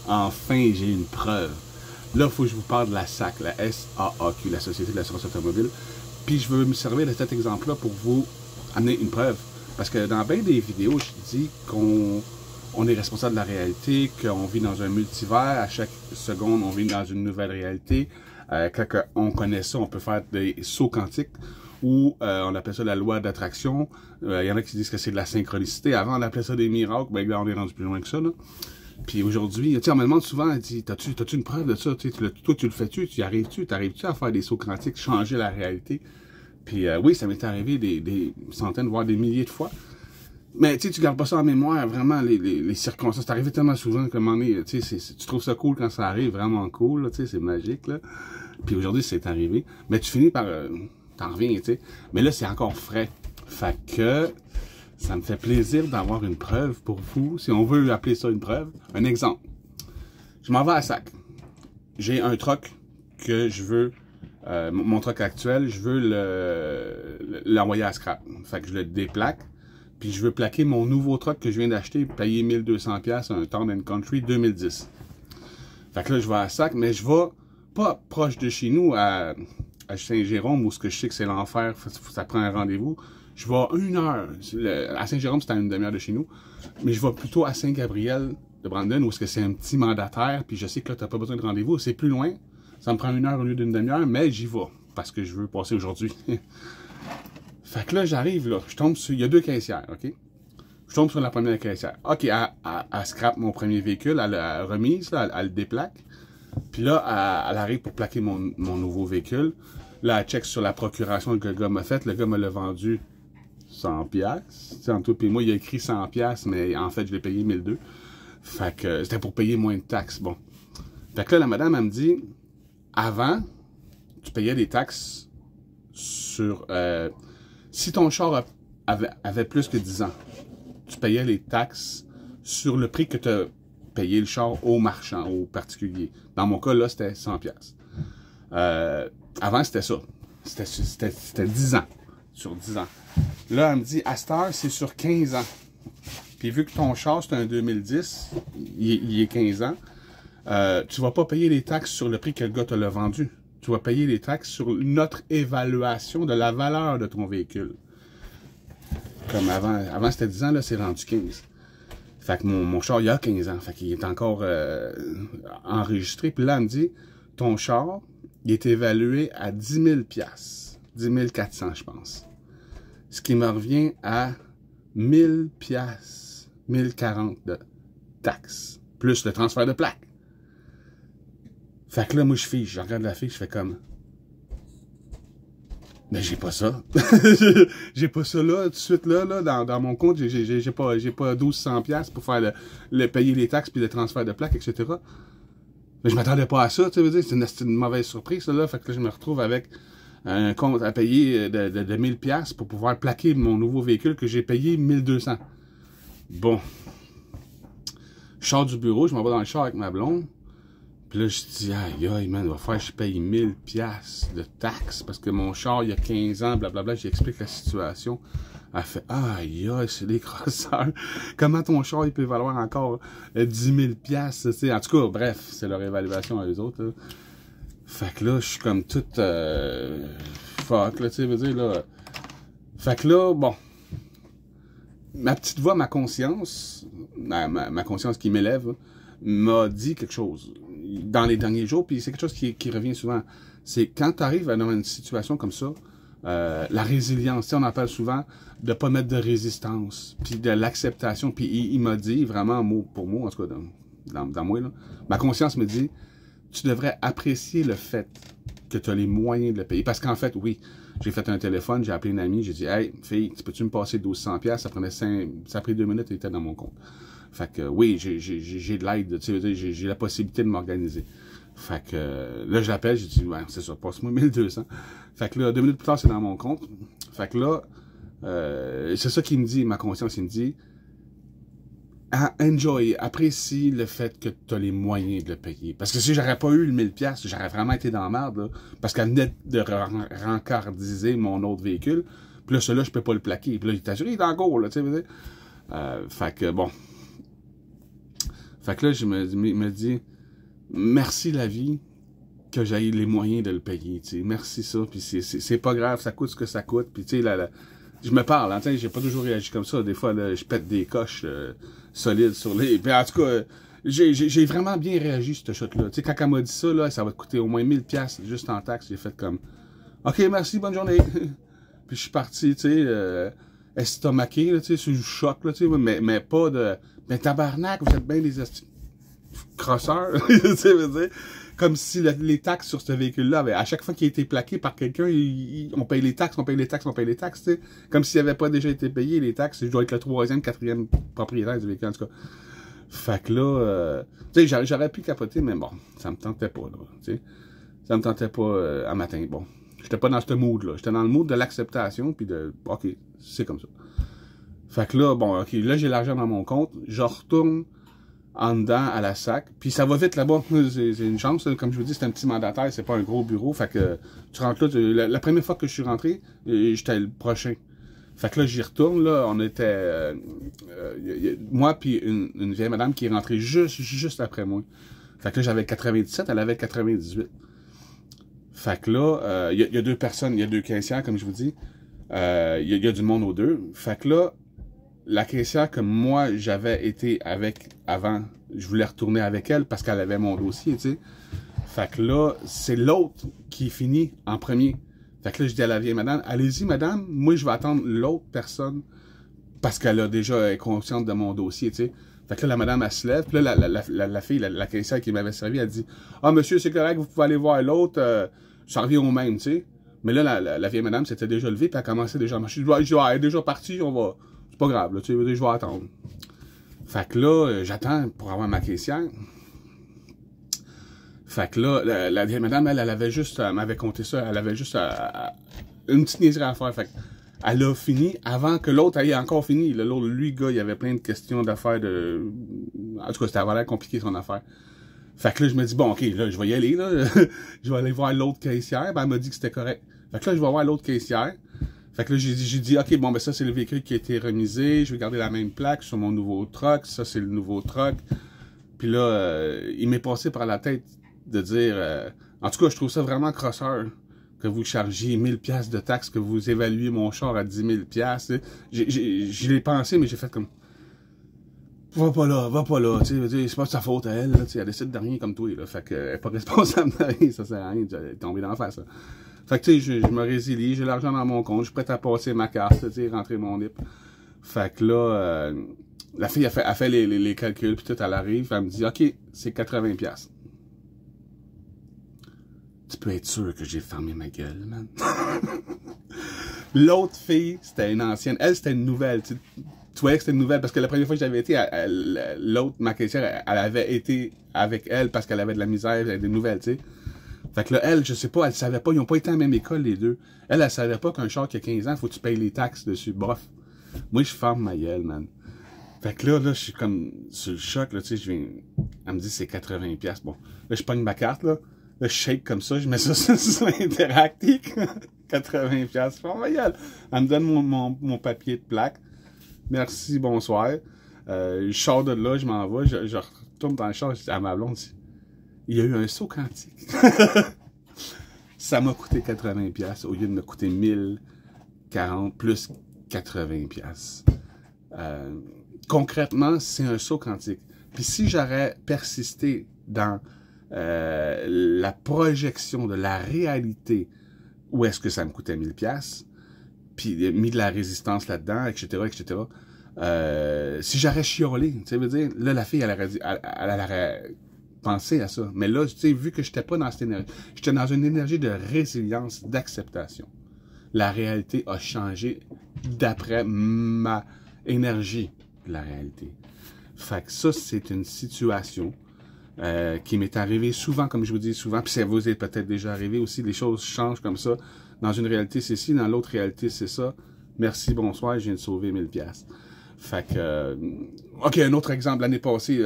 Enfin, j'ai une preuve. Là, il faut que je vous parle de la SAC, la SAAQ, la Société de l'assurance automobile. Puis je veux me servir de cet exemple-là pour vous amener une preuve. Parce que dans bien des vidéos, je dis qu'on est responsable de la réalité, qu'on vit dans un multivers, à chaque seconde, on vit dans une nouvelle réalité. Quand on connaît ça, on peut faire des sauts quantiques, ou on appelle ça la loi d'attraction. Il y en a qui disent que c'est de la synchronicité. Avant, on appelait ça des miracles. Ben là, on est rendu plus loin que ça, là. Puis aujourd'hui, on me demande souvent, t'as-tu une preuve de ça? Toi, tu le fais-tu? Tu y arrives-tu? T'arrives-tu à faire des sauts quantiques, changer la réalité? Puis oui, ça m'est arrivé des centaines, voire des milliers de fois. Mais tu gardes pas ça en mémoire, vraiment, les circonstances. C'est arrivé tellement souvent qu'à un moment donné, tu trouves ça cool quand ça arrive, vraiment cool, c'est magique, là. Puis aujourd'hui, c'est arrivé. Mais tu finis par... t'en reviens, tu sais. Mais là, c'est encore frais. Fait que... ça me fait plaisir d'avoir une preuve pour vous, si on veut appeler ça une preuve. Un exemple. Je m'en vais à SAC. J'ai un truck que je veux, mon truck actuel, je veux l'envoyer à scrap. Fait que je le déplaque, puis je veux plaquer mon nouveau truck que je viens d'acheter, payer 1200$, un Town & Country 2010. Fait que là, je vais à SAC, mais je vais pas proche de chez nous, à Saint-Jérôme, où ce que je sais que c'est l'enfer, ça prend un rendez-vous. Je vais à 1 heure. À Saint-Jérôme, c'est à une demi-heure de chez nous. Mais je vais plutôt à Saint-Gabriel de Brandon, où c'est un petit mandataire, puis je sais que là, tu n'as pas besoin de rendez-vous. C'est plus loin. Ça me prend 1 heure au lieu d'une demi-heure, mais j'y vais. Parce que je veux passer aujourd'hui. Fait que là, j'arrive, là. Je tombe sur... Il y a 2 caissières, OK? Je tombe sur la première caissière. OK, elle scrape mon premier véhicule, elle a remise, là, elle le déplaque. Puis là, elle arrive pour plaquer mon nouveau véhicule. Là, elle check sur la procuration que le gars m'a faite. Le gars me l'a vendu 100$. En tout, puis moi, il a écrit 100$, mais en fait, je l'ai payé 1200$. Fait que c'était pour payer moins de taxes. Bon. Fait que là, la madame, elle me dit, avant, tu payais des taxes sur... si ton char avait plus que 10 ans, tu payais les taxes sur le prix que tu as payé le char au marchand, au particulier. Dans mon cas, là, c'était 100$. Avant, c'était ça. C'était 10 ans. Sur 10 ans. Là, elle me dit, à cette heure, c'est sur 15 ans. Puis vu que ton char, c'est un 2010, il est 15 ans, tu vas pas payer les taxes sur le prix que le gars te l'a vendu. Tu vas payer les taxes sur notre évaluation de la valeur de ton véhicule. Comme avant c'était 10 ans, là, c'est rendu 15. Fait que mon char, il a 15 ans. Fait qu'il est encore enregistré. Puis là, elle me dit, ton char, il est évalué à 10 000$. 10 400, je pense. Ce qui me revient à 1000$, 1040$ de taxes, plus le transfert de plaque. Fait que là, moi, je regarde la fiche, je fais comme... Mais j'ai pas ça. J'ai pas ça là, tout de suite là dans mon compte, j'ai pas 1200$ pour faire payer les taxes puis le transfert de plaque, etc. Mais je m'attendais pas à ça, tu sais, c'est une mauvaise surprise, ça, là. Fait que là, je me retrouve avec un compte à payer de 1000$ pour pouvoir plaquer mon nouveau véhicule que j'ai payé 1200$. Bon. Je sors du bureau, je m'en vais dans le char avec ma blonde. Puis là, je dis, aïe, aïe, man, il va falloir que je paye 1000$ de taxes parce que mon char, il y a 15 ans, blablabla. J'explique la situation. Elle fait, aïe, aïe, c'est des crosseurs. Comment ton char, il peut valoir encore 10 000$, tu sais. En tout cas, bref, c'est leur évaluation à eux autres, là. Fait que là, je suis comme tout fuck, là, tu sais, veux dire, là. Fait que là, bon. Ma petite voix, ma conscience, ma conscience qui m'élève, m'a dit quelque chose dans les derniers jours, puis c'est quelque chose qui revient souvent. C'est quand tu arrives dans une situation comme ça, la résilience, on en parle souvent, de pas mettre de résistance, puis de l'acceptation, puis il m'a dit, vraiment mot pour mot, en tout cas dans moi, là, ma conscience me dit, tu devrais apprécier le fait que tu as les moyens de le payer. Parce qu'en fait, oui, j'ai fait un téléphone, j'ai appelé une amie, j'ai dit, hey, fille, peux-tu me passer 1200$? Ça a pris 2 minutes, il était dans mon compte. Fait que oui, j'ai de l'aide, tu sais, j'ai la possibilité de m'organiser. Fait que là, je l'appelle, j'ai dit, ouais, c'est ça, passe-moi 1200. Fait que là, 2 minutes plus tard, c'est dans mon compte. Fait que là, c'est ça qu'il me dit, ma conscience, il me dit, enjoy, apprécie le fait que tu as les moyens de le payer. Parce que si j'aurais pas eu le 1000$, j'aurais vraiment été dans la merde, là, parce qu'elle venait de rencardiser mon autre véhicule. Puis là, celui-là, je peux pas le plaquer. Puis là, il est assuré, il est en cours, là, tu sais, fait que bon. Fait que là, je me dis, merci la vie que j'ai les moyens de le payer, tu sais. Merci ça, puis c'est pas grave, ça coûte ce que ça coûte, puis tu sais, je me parle, hein, tu sais, j'ai pas toujours réagi comme ça. Des fois, là, je pète des coches solides sur les... Puis en tout cas, j'ai vraiment bien réagi, ce shot-là. Tu sais, quand elle m'a dit ça, là, ça va te coûter au moins 1000$ juste en taxes, j'ai fait comme, OK, merci, bonne journée. Puis je suis parti, tu sais, estomaqué, là, tu sais, sur le choc, là, tu sais, mais pas de... Mais tabarnak, vous êtes bien des crosseurs, tu sais, veux dire, comme si les taxes sur ce véhicule-là, à chaque fois qu'il a été plaqué par quelqu'un, on paye les taxes, on paye les taxes, on paye les taxes, tu sais, comme s'il n'avait pas déjà été payé les taxes, je dois être le 3e, 4e propriétaire du véhicule, en tout cas. Fait que là, tu sais, j'aurais pu capoter, mais bon, ça me tentait pas, là, tu sais, ça me tentait pas à matin, bon. J'étais pas dans ce mood-là, j'étais dans le mood de l'acceptation, puis de, OK, c'est comme ça. Fait que là, bon, OK, là, j'ai l'argent dans mon compte, je retourne en dedans à la SAC, puis ça va vite là-bas, c'est une chance, comme je vous dis, c'est un petit mandataire, c'est pas un gros bureau, fait que tu rentres là, la première fois que je suis rentré, j'étais le prochain. Fait que là, j'y retourne, là, on était, moi puis une vieille madame qui est rentrée juste après moi. Fait que là, j'avais 97, elle avait 98. Fait que là, il y a deux personnes, il y a deux caissières, comme je vous dis, il y a du monde aux deux. Fait que là, la caissière que moi, j'avais été avec avant, je voulais retourner avec elle parce qu'elle avait mon dossier, tu sais. Fait que là, c'est l'autre qui finit en premier. Fait que là, je dis à la vieille madame, allez-y, madame, moi, je vais attendre l'autre personne parce qu'elle a déjà est consciente de mon dossier, tu sais. Fait que là, la madame, elle se lève, puis là, la fille, la caissière qui m'avait servi, elle dit, ah, monsieur, c'est correct, vous pouvez aller voir l'autre, ça revient au même, tu sais. Mais là, la vieille madame s'était déjà levée, puis elle commençait déjà à marcher. Je dis, elle est déjà partie, on va... C'est pas grave, là, tu sais, je vais attendre. Fait que là, j'attends pour avoir ma caissière. Fait que là, la vieille madame, elle avait juste, elle m'avait compté ça, elle avait juste une petite niaiserie à faire. Fait que elle a fini avant que l'autre ait encore fini. L'autre, lui, gars, il y avait plein de questions d'affaires de... En tout cas, c'était vraiment compliqué son affaire. Fait que là, je me dis, bon, OK, là, je vais y aller, là. Je vais aller voir l'autre caissière. Ben, elle m'a dit que c'était correct. Fait que là, je vais voir l'autre caissière. Fait que là, j'ai dit, OK, bon, ben ça, c'est le véhicule qui a été remisé. Je vais garder la même plaque sur mon nouveau truck. Ça, c'est le nouveau truck. Puis là, il m'est passé par la tête de dire... en tout cas, je trouve ça vraiment crosseur que vous chargiez 1000$ de taxes, que vous évaluez mon char à 10 000$. Je l'ai pensé, mais j'ai fait comme... Va pas là, tu sais, c'est pas de sa faute à elle, là, elle décide de rien comme toi, là, fait qu'elle est pas responsable de rien, ça sert à rien, elle est tombée dans la face, ça. Fait que, tu sais, je me résilie, j'ai l'argent dans mon compte, je suis prêt à passer ma carte, tu sais, rentrer mon NIP. Fait que là, la fille a fait les calculs, puis tout, elle arrive, elle me dit, OK, c'est 80$. Tu peux être sûr que j'ai fermé ma gueule, man. L'autre fille, c'était une ancienne, elle, c'était une nouvelle, tu voyais que c'était une nouvelle, parce que la première fois que j'avais été, l'autre, ma caissière, elle avait été avec elle parce qu'elle avait de la misère, elle avait des nouvelles, tu sais. Fait que là, elle, je sais pas, elle savait pas, ils ont pas été à la même école, les deux. Elle savait pas qu'un char qui a 15 ans, faut que tu payes les taxes dessus, bof. Moi, je ferme ma gueule, man. Fait que là, je suis comme sur le choc, là, tu sais, elle me dit c'est 80$. Bon, là, je pogne ma carte, là. Là, je shake comme ça, je mets ça sur Interactive. 80$. Je ferme ma gueule. Elle me donne mon papier de plaque. Merci, bonsoir. Je sors de là, je m'en vais, je retourne dans le char, je dis à ma blonde, il y a eu un saut quantique. Ça m'a coûté 80$ au lieu de me coûter 1040 plus 80$. Concrètement, c'est un saut quantique. Puis si j'aurais persisté dans la projection de la réalité, où est-ce que ça me coûtait 1000$, puis mis de la résistance là-dedans, etc., etc., si j'aurais chiolé, tu sais, veut dire, là, la fille, elle aurait pensé à ça. Mais là, tu sais, vu que j'étais pas dans cette énergie, j'étais dans une énergie de résilience, d'acceptation. La réalité a changé d'après ma énergie de la réalité. Fait que ça, c'est une situation qui m'est arrivée souvent, comme je vous dis souvent, puis ça vous est peut-être déjà arrivé aussi, les choses changent comme ça. Dans une réalité, c'est ci, dans l'autre réalité, c'est ça. Merci, bonsoir, je viens de sauver 1000$. Fait que... OK, un autre exemple, l'année passée,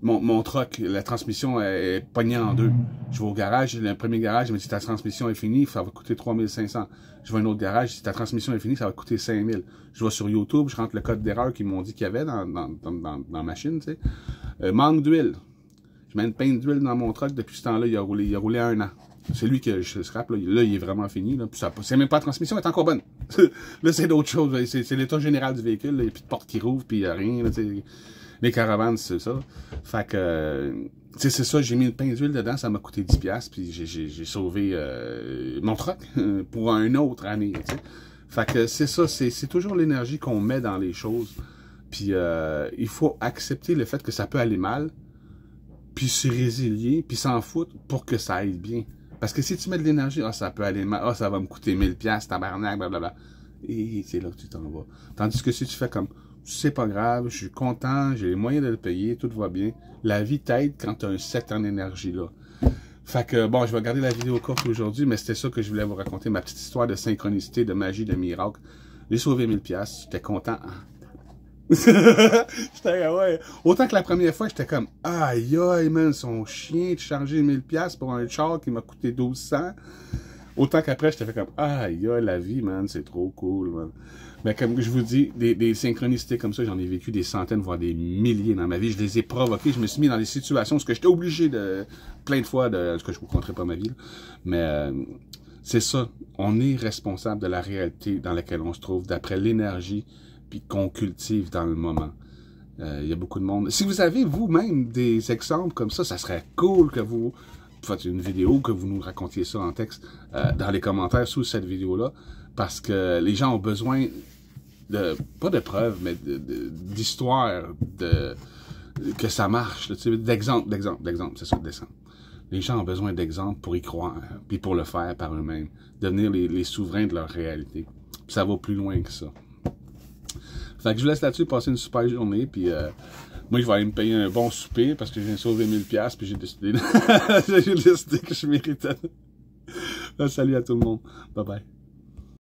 mon truck, la transmission est pognée en deux. Je vais au garage, le premier garage, il me dit ta transmission est finie, ça va coûter 3500. Je vais à un autre garage, si ta transmission est finie, ça va coûter 5000. Je vais sur YouTube, je rentre le code d'erreur qu'ils m'ont dit qu'il y avait dans ma machine, tu sais. Manque d'huile. Je mets une pinte d'huile dans mon truck. Depuis ce temps-là, il a roulé 1 an. C'est lui que je scrape. Là, il est vraiment fini. C'est même pas la transmission, elle est encore bonne. Là, c'est d'autres choses. C'est l'état général du véhicule. Il n'y a plus de porte qui rouvre, puis il n'y a rien. Là, les caravanes, c'est ça. Fait que, c'est ça, j'ai mis une pinte d'huile dedans, ça m'a coûté 10$, puis j'ai sauvé mon truck pour une autre année. T'sais. Fait que c'est ça, c'est toujours l'énergie qu'on met dans les choses. Puis il faut accepter le fait que ça peut aller mal, puis se résilier, puis s'en foutre pour que ça aille bien. Parce que si tu mets de l'énergie, ça peut aller mal, ça va me coûter 1000$, tabarnak, blablabla. Et c'est là que tu t'en vas. Tandis que si tu fais comme, c'est pas grave, je suis content, j'ai les moyens de le payer, tout va bien. La vie t'aide quand tu as un set en énergie là. Fait que, bon, je vais garder la vidéo courte aujourd'hui, mais c'était ça que je voulais vous raconter, ma petite histoire de synchronicité, de magie, de miracle. J'ai sauvé 1000$, j'étais content. J'étais, ouais. Autant que la première fois, j'étais comme, aïe aïe, man, son chien de charger 1000$ pour un char qui m'a coûté 1200. Autant qu'après, j'étais fait comme, aïe aïe, la vie, man, c'est trop cool, man. Mais comme je vous dis, des synchronicités comme ça, j'en ai vécu des centaines, voire des milliers dans ma vie. Je les ai provoquées. Je me suis mis dans des situations où j'étais obligé de, plein de fois, parce que je vous raconterai pas ma vie, là. Mais c'est ça. On est responsable de la réalité dans laquelle on se trouve, d'après l'énergie puis qu'on cultive dans le moment. Il y a beaucoup de monde. Si vous avez vous-même des exemples comme ça serait cool que vous faites une vidéo, que vous nous racontiez ça en texte dans les commentaires sous cette vidéo-là, parce que les gens ont besoin de, pas de preuves, mais d'histoires, que ça marche, d'exemples, c'est ça, d'exemples. Les gens ont besoin d'exemples pour y croire, puis pour le faire par eux-mêmes, devenir les souverains de leur réalité. Puis ça va plus loin que ça. Fait que je vous laisse là-dessus, passer une super journée, puis moi je vais aller me payer un bon souper, parce que j'ai sauvé 1000$, puis j'ai décidé que je méritais. Salut à tout le monde, bye bye.